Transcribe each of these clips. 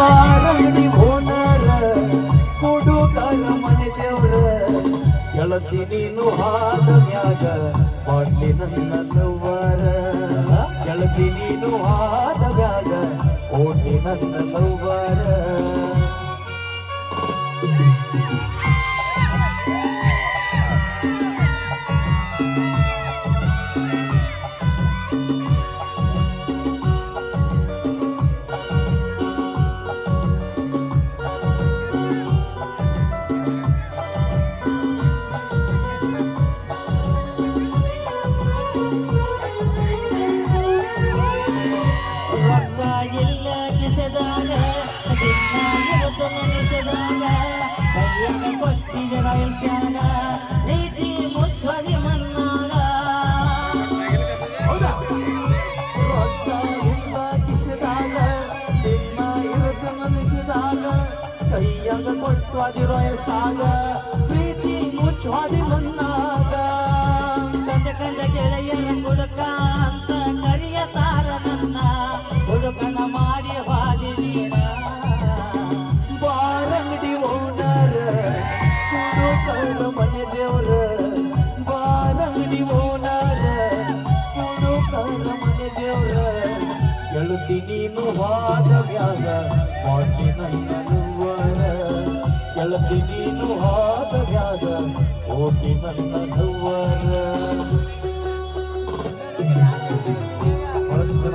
ಬಾರಂಗಡಿ ಓನರ ಕುಡುಕರ ಮನೆ ದೇವ್ರ ಗೆಳತಿ ನೀನು ಹಾದ ಮ್ಯಾಗ ಮಾಡ್ಲಿ ನನ್ನ ಲವ್ವರ ಗೆಳತಿ ನೀನು ಹಾದ ಮ್ಯಾಗ ಓಡ್ಲಿ ನನ್ನ ಲವ್ವರ ನೀತಿ ಮುಚ್ಚಿ ಮನ್ನಾಗ ರೊಕ್ಕ ಇಲ್ಲ ಕಿಸದಾಗ ನಿನ್ನ ಇರದ ಮನಸ್ಸಿದಾಗ ಕೈಯಾಗ ಕೊಟ್ಟುವಾಗಿರೋ ಎಷ್ಟಾಗ ಪ್ರೀತಿ ಮುಚ್ಚುವಾದಿ ಮನ್ನಾಗ ಕಂಡ ಕಂಡ ಗೆಳೆಯರ ಕುಡುಕ ಅಂತ ಕರಿಯ ಸಾರ ನನ್ನ ಹುಡುಕನ ಮಾಡಿ ಹಾದಿ ನೀನ ಬಾರಂಗಡಿ ಓನರ ಕುಡುಕರ ಮನೆ ದೇವ್ರ ಬಾರಂಗಡಿ ಓನರ ಕುಡುಕರ ಮನೆ ದೇವ್ರ ಗೆಳತಿ ನೀನು ಹಾದ ಮ್ಯಾಗ ಮಾಡ್ಲಿ ನನ್ನ ಲವ್ವರ ಗೆಳತಿ ನೀನು ಹಾದ ಮ್ಯಾಗ ಹೋಗಿ ನನ್ನ ಲವ್ವರ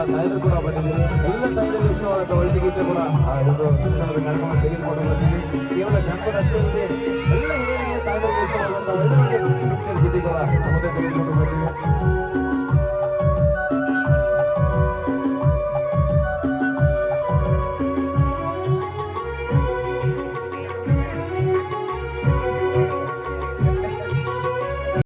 ತಾಯಿರು ಕೂಡ ಬಂದಿದ್ದೀರಿ ಎಲ್ಲ ತಾಯಿರು ಇಷ್ಟವಾದ ಒಳ್ಳೆ ಗೀತೆ ಕೂಡ ಕಾರ್ಯಕ್ರಮ ತೆಗೆದುಕೊಂಡು ಬರ್ತೀವಿ ಕೇವಲ ಜನಪದ ಅಷ್ಟೇ ಇದೆ ಎಲ್ಲ ಹಿರಿಯರಿಗೆ ತಾಯಿರು ಇಷ್ಟವಾದಂಥ ಒಳ್ಳೆ ಒಳ್ಳೆ ಗೀತೆ ಕೂಡ ನಮ್ಮದೇ ತೆಗೆದುಕೊಂಡು ಬರ್ತೀವಿ